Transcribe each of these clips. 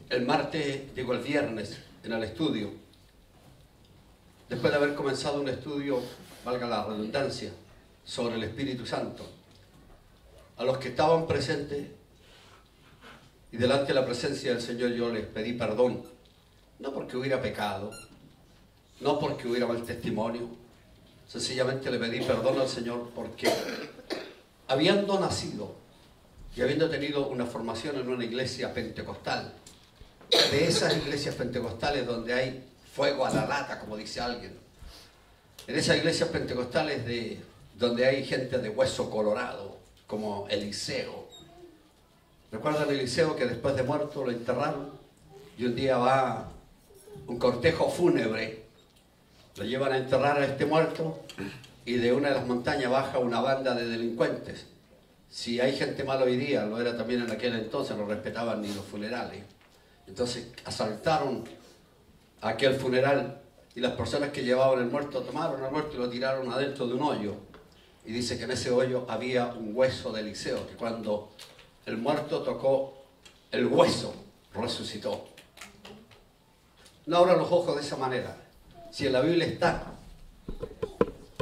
El martes, digo el viernes, en el estudio, después de haber comenzado un estudio, valga la redundancia, sobre el Espíritu Santo, a los que estaban presentes y delante de la presencia del Señor yo les pedí perdón, no porque hubiera pecado, no porque hubiera mal testimonio, sencillamente le pedí perdón al Señor porque habiendo nacido y habiendo tenido una formación en una iglesia pentecostal, de esas iglesias pentecostales donde hay fuego a la lata, como dice alguien, en esas iglesias pentecostales donde hay gente de hueso colorado, como Eliseo. ¿Recuerdan Eliseo que después de muerto lo enterraron? Y un día va un cortejo fúnebre, lo llevan a enterrar a este muerto y de una de las montañas baja una banda de delincuentes. Si hay gente mala hoy día, lo era también en aquel entonces, no respetaban ni los funerales. Entonces asaltaron aquel funeral y las personas que llevaban el muerto tomaron al muerto y lo tiraron adentro de un hoyo. Y dice que en ese hoyo había un hueso de Eliseo, que cuando el muerto tocó el hueso, resucitó. No abran los ojos de esa manera. Si en la Biblia está,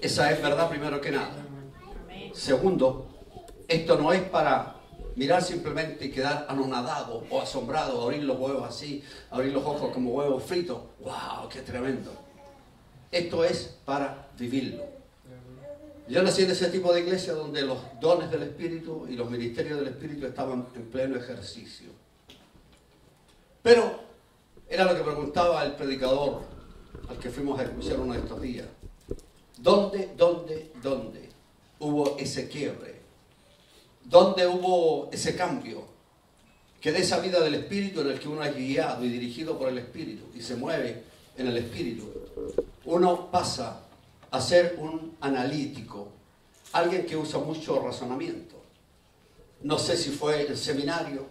esa es verdad primero que nada. Segundo, esto no es para mirar simplemente y quedar anonadado o asombrado, abrir los huevos así, abrir los ojos como huevos fritos. ¡Wow! ¡Qué tremendo! Esto es para vivirlo. Yo nací en ese tipo de iglesia donde los dones del Espíritu y los ministerios del Espíritu estaban en pleno ejercicio. Pero era lo que preguntaba el predicador al que fuimos a escuchar uno de estos días. ¿Dónde hubo ese quiebre? ¿Dónde hubo ese cambio? Que de esa vida del Espíritu en el que uno es guiado y dirigido por el Espíritu y se mueve en el Espíritu, uno pasa a ser un analítico, alguien que usa mucho razonamiento. No sé si fue el seminario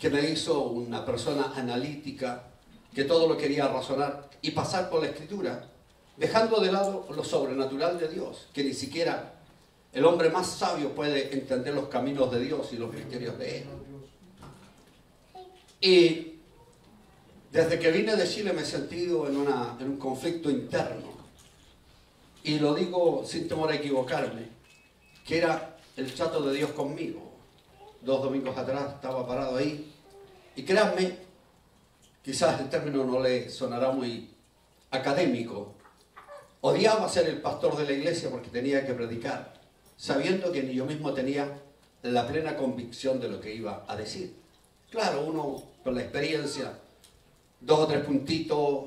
que me hizo una persona analítica, que todo lo quería razonar y pasar por la Escritura, dejando de lado lo sobrenatural de Dios, que ni siquiera el hombre más sabio puede entender los caminos de Dios y los misterios de Él. Y desde que vine de Chile me he sentido en un conflicto interno. Y lo digo sin temor a equivocarme, que era el trato de Dios conmigo. 2 domingos atrás estaba parado ahí. Y créanme, quizás el término no le sonará muy académico. Odiaba ser el pastor de la iglesia porque tenía que predicar, sabiendo que ni yo mismo tenía la plena convicción de lo que iba a decir. Claro, uno con la experiencia, 2 o 3 puntitos,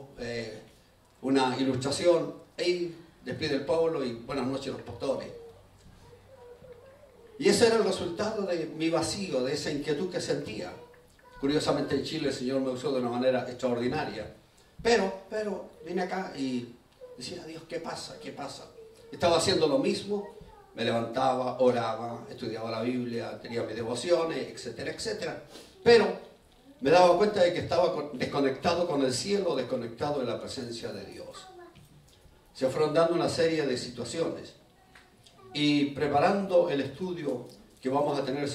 una ilustración, y despide el pueblo y buenas noches los pastores. Y ese era el resultado de mi vacío, de esa inquietud que sentía. Curiosamente en Chile el Señor me usó de una manera extraordinaria. Pero vine acá y decía, Dios, ¿qué pasa? ¿Qué pasa? Estaba haciendo lo mismo. Me levantaba, oraba, estudiaba la Biblia, tenía mis devociones, etcétera, etcétera. Pero me daba cuenta de que estaba desconectado con el cielo, desconectado de la presencia de Dios. Se fueron dando una serie de situaciones. Y preparando el estudio que vamos a tener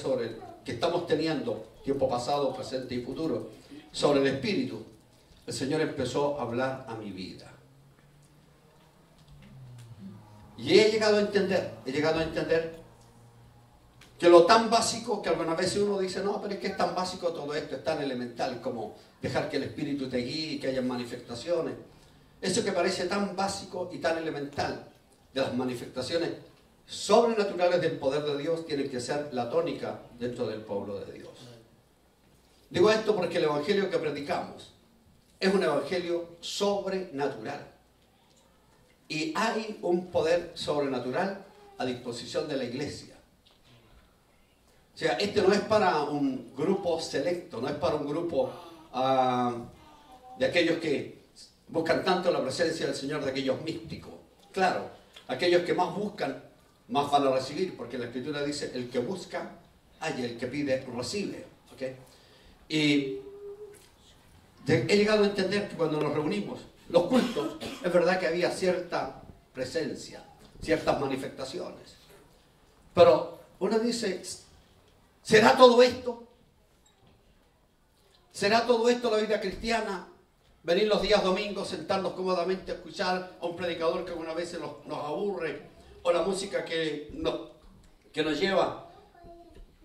que estamos teniendo, tiempo pasado, presente y futuro, sobre el Espíritu, el Señor empezó a hablar a mi vida. Y he llegado a entender que lo tan básico, que algunas veces uno dice, no, pero es que es tan básico todo esto, es tan elemental como dejar que el Espíritu te guíe y que haya manifestaciones. Eso que parece tan básico y tan elemental de las manifestaciones sobrenaturales del poder de Dios tiene que ser la tónica dentro del pueblo de Dios. Digo esto porque el evangelio que predicamos es un evangelio sobrenatural. Y hay un poder sobrenatural a disposición de la iglesia. O sea, este no es para un grupo selecto, no es para un grupo de aquellos que buscan tanto la presencia del Señor, de aquellos místicos. Claro, aquellos que más buscan, más van a recibir, porque la Escritura dice, el que busca, halla, el que pide, recibe. ¿Okay? Y he llegado a entender que cuando nos reunimos, los cultos, es verdad que había cierta presencia, ciertas manifestaciones. Pero uno dice, ¿será todo esto? ¿Será todo esto la vida cristiana? Venir los días domingos, sentarnos cómodamente a escuchar a un predicador que algunas veces nos aburre, o la música que nos lleva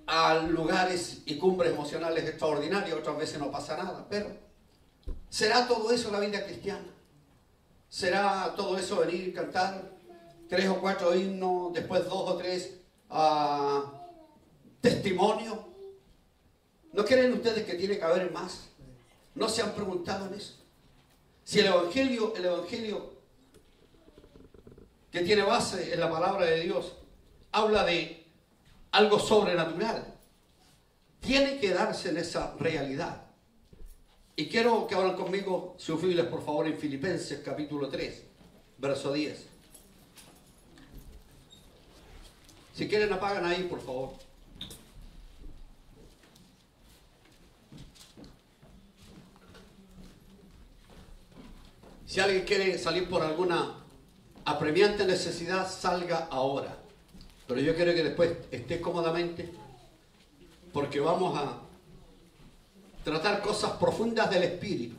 a lugares y cumbres emocionales extraordinarias, otras veces no pasa nada. Pero ¿será todo eso la vida cristiana? ¿Será todo eso venir y cantar 3 o 4 himnos, después 2 o 3 testimonios? ¿No creen ustedes que tiene que haber más? ¿No se han preguntado en eso? Si el evangelio que tiene base en la palabra de Dios habla de algo sobrenatural, tiene que darse en esa realidad. Y quiero que abran conmigo sus Biblias, por favor, en Filipenses capítulo 3, verso 10. Si quieren, apagan ahí, por favor. Si alguien quiere salir por alguna apremiante necesidad, salga ahora. Pero yo quiero que después esté cómodamente, porque vamos a tratar cosas profundas del espíritu.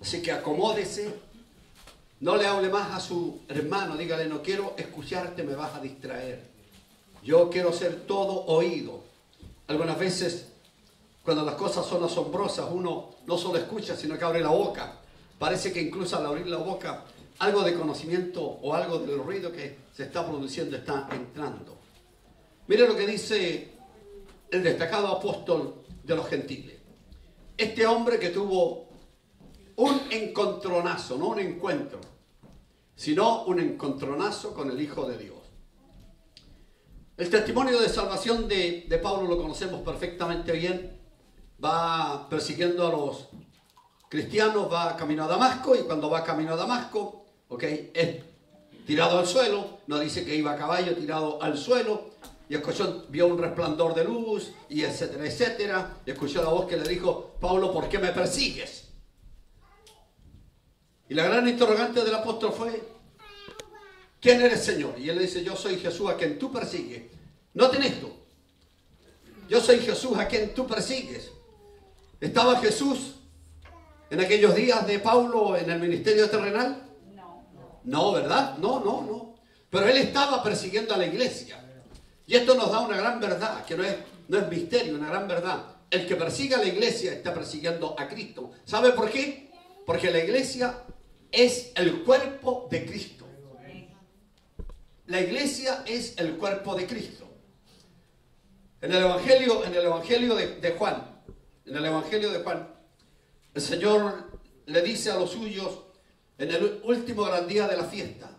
Así que acomódese, no le hable más a su hermano, dígale: no quiero escucharte, me vas a distraer. Yo quiero ser todo oído. Algunas veces, cuando las cosas son asombrosas, uno no solo escucha, sino que abre la boca. Parece que incluso al abrir la boca, algo de conocimiento o algo del ruido que se está produciendo está entrando. Mire lo que dice el destacado apóstol de los gentiles. Este hombre que tuvo un encontronazo, no un encuentro, sino un encontronazo con el Hijo de Dios. El testimonio de salvación de Pablo lo conocemos perfectamente bien. Va persiguiendo a los cristianos, va camino a Damasco, y cuando va camino a Damasco, es tirado al suelo. No dice que iba a caballo, tirado al suelo, y vio un resplandor de luz, y etcétera, etcétera, y escuchó la voz que le dijo: Pablo, ¿por qué me persigues? Y la gran interrogante del apóstol fue: ¿quién eres, Señor? Y él le dice: yo soy Jesús a quien tú persigues. Noten esto: yo soy Jesús a quien tú persigues. ¿Estaba Jesús en aquellos días de Pablo en el ministerio terrenal? No, ¿verdad? No. Pero él estaba persiguiendo a la iglesia. Y esto nos da una gran verdad, que no es misterio, una gran verdad. El que persigue a la iglesia está persiguiendo a Cristo. ¿Sabe por qué? Porque la iglesia es el cuerpo de Cristo. La iglesia es el cuerpo de Cristo. En el Evangelio de Juan, el Señor le dice a los suyos en el último gran día de la fiesta,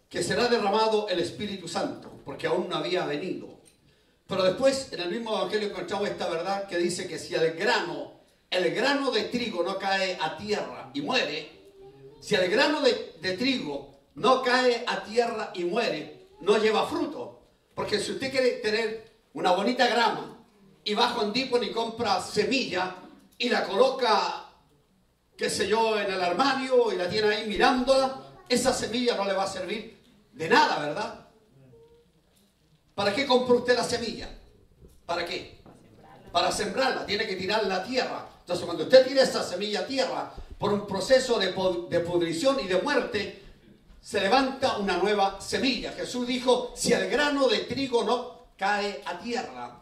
que será derramado el Espíritu Santo, porque aún no había venido. Pero después, en el mismo Evangelio, encontramos esta verdad que dice que si el grano de trigo no cae a tierra y muere, si el grano de trigo no cae a tierra y muere, no lleva fruto. Porque si usted quiere tener una bonita grama y va a Home Depot y compra semilla y la coloca, qué sé yo, en el armario y la tiene ahí mirándola, esa semilla no le va a servir de nada, ¿verdad? ¿Para qué compró usted la semilla? ¿Para qué? Para sembrarla, tiene que tirarla a tierra. Entonces, cuando usted tira esa semilla a tierra, por un proceso de pudrición y de muerte, se levanta una nueva semilla. Jesús dijo: si el grano de trigo no cae a tierra,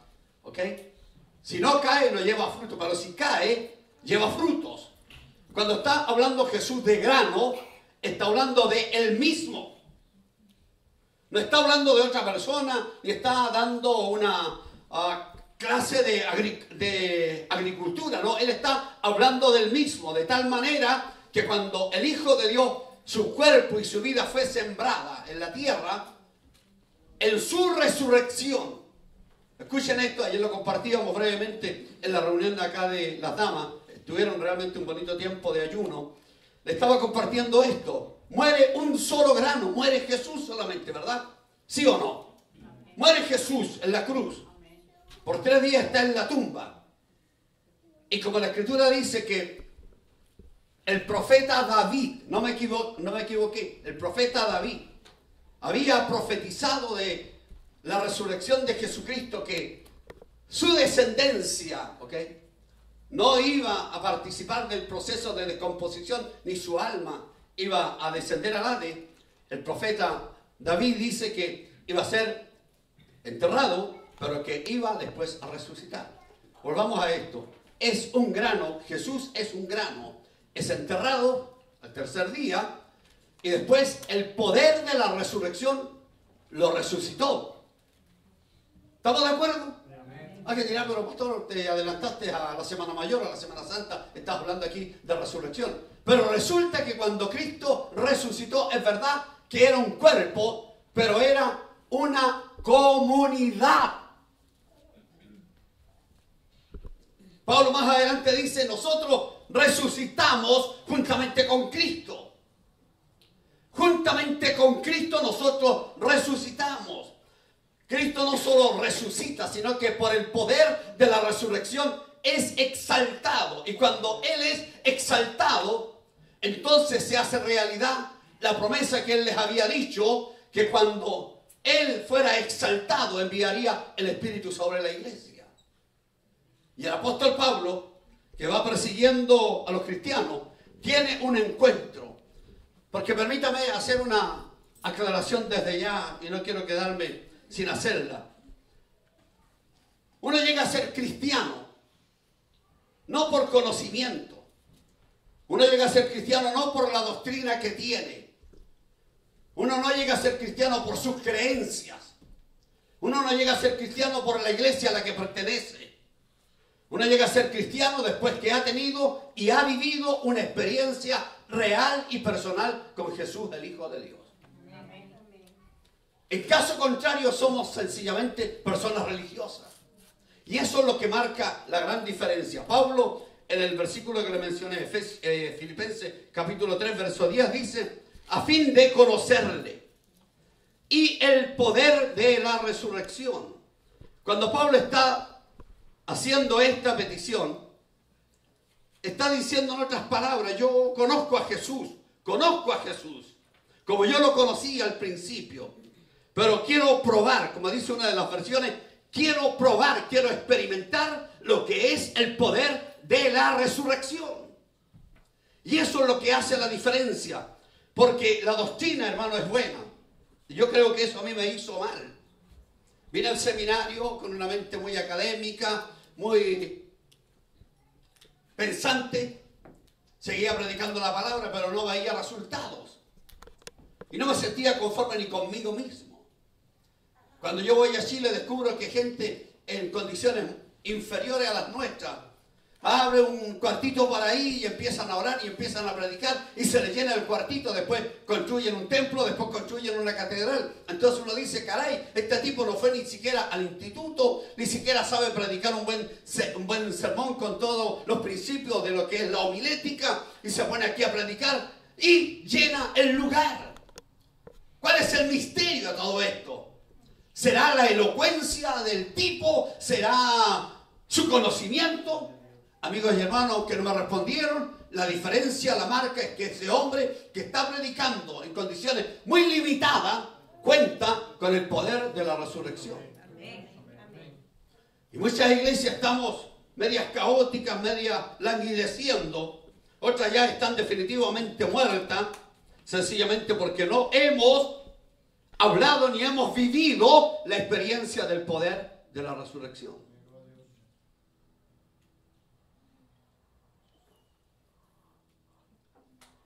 si no cae, no lleva fruto, pero si cae, lleva frutos. Cuando está hablando Jesús de grano, está hablando de él mismo. No está hablando de otra persona, ni está dando una clase de agricultura, no. Él está hablando del mismo, de tal manera que cuando el Hijo de Dios, su cuerpo y su vida fue sembrada en la tierra, en su resurrección, escuchen esto, ayer lo compartíamos brevemente en la reunión de acá de las damas, tuvieron realmente un bonito tiempo de ayuno, le estaba compartiendo esto: muere un solo grano, muere Jesús solamente, ¿verdad? ¿Sí o no? Muere Jesús en la cruz, por 3 días está en la tumba, y como la Escritura dice que el profeta David, no me equivoqué, el profeta David había profetizado de la resurrección de Jesucristo, que su descendencia, no iba a participar del proceso de descomposición, ni su alma iba a descender al Hades. El profeta David dice que iba a ser enterrado, pero que iba después a resucitar. Volvamos a esto. Es un grano, Jesús es un grano, es enterrado al tercer día y después el poder de la resurrección lo resucitó. ¿Estamos de acuerdo? Hay que tirar, pero pastor, te adelantaste a la Semana Mayor, a la Semana Santa, estás hablando aquí de resurrección. Pero resulta que cuando Cristo resucitó, es verdad que era un cuerpo, pero era una comunidad. Pablo más adelante dice, nosotros resucitamos juntamente con Cristo. Juntamente con Cristo nosotros resucitamos. Cristo no solo resucita, sino que por el poder de la resurrección es exaltado. Y cuando Él es exaltado, entonces se hace realidad la promesa que Él les había dicho, que cuando Él fuera exaltado enviaría el Espíritu sobre la iglesia. Y el apóstol Pablo, que va persiguiendo a los cristianos, tiene un encuentro. Porque permítame hacer una aclaración desde ya, y no quiero quedarme sin hacerla. Uno llega a ser cristiano no por conocimiento. Uno llega a ser cristiano no por la doctrina que tiene. Uno no llega a ser cristiano por sus creencias. Uno no llega a ser cristiano por la iglesia a la que pertenece. Uno llega a ser cristiano después que ha tenido y ha vivido una experiencia real y personal con Jesús, el Hijo de Dios. En caso contrario, somos sencillamente personas religiosas. Y eso es lo que marca la gran diferencia. Pablo, en el versículo que le mencioné, Filipenses capítulo 3, verso 10, dice, a fin de conocerle y el poder de la resurrección. Cuando Pablo está haciendo esta petición, está diciendo en otras palabras, yo conozco a Jesús, como yo lo conocí al principio. Pero quiero probar, como dice una de las versiones, quiero probar, quiero experimentar lo que es el poder de la resurrección. Y eso es lo que hace la diferencia. Porque la doctrina, hermano, es buena. Y yo creo que eso a mí me hizo mal. Vine al seminario con una mente muy académica, muy pensante. Seguía predicando la palabra, pero no veía resultados. Y no me sentía conforme ni conmigo mismo. Cuando yo voy a Chile descubro que gente en condiciones inferiores a las nuestras abre un cuartito por ahí y empiezan a orar y empiezan a predicar y se les llena el cuartito, después construyen un templo, después construyen una catedral. Entonces uno dice, caray, este tipo no fue ni siquiera al instituto, ni siquiera sabe predicar un buen sermón con todos los principios de lo que es la homilética y se pone aquí a predicar y llena el lugar. ¿Cuál es el misterio de todo esto? ¿Será la elocuencia del tipo? ¿Será su conocimiento? Amigos y hermanos que no me respondieron, la diferencia, la marca es que ese hombre que está predicando en condiciones muy limitadas cuenta con el poder de la resurrección. Y muchas iglesias estamos medias caóticas, medias languideciendo. Otras ya están definitivamente muertas, sencillamente porque no hemos hablado ni hemos vivido la experiencia del poder de la resurrección.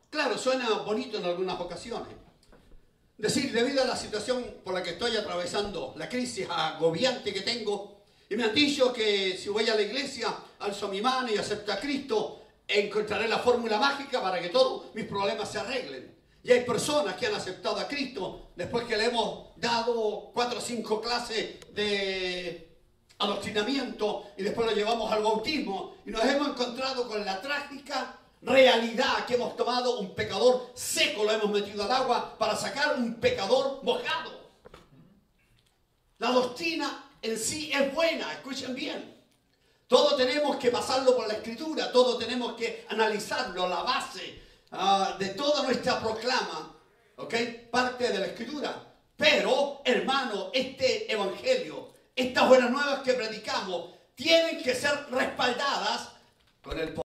Claro, suena bonito en algunas ocasiones. Decir, debido a la situación por la que estoy atravesando, la crisis agobiante que tengo, y me han dicho que si voy a la iglesia, alzo mi mano y acepto a Cristo, encontraré la fórmula mágica para que todos mis problemas se arreglen. Y hay personas que han aceptado a Cristo después que le hemos dado 4 o 5 clases de adoctrinamiento y después lo llevamos al bautismo y nos hemos encontrado con la trágica realidad que hemos tomado un pecador seco, lo hemos metido al agua para sacar un pecador mojado. La doctrina en sí es buena, escuchen bien. Todo tenemos que pasarlo por la Escritura, todo tenemos que analizarlo, la base de toda nuestra proclama, parte de la Escritura. Pero, hermano, este evangelio, estas buenas nuevas que predicamos, tienen que ser respaldadas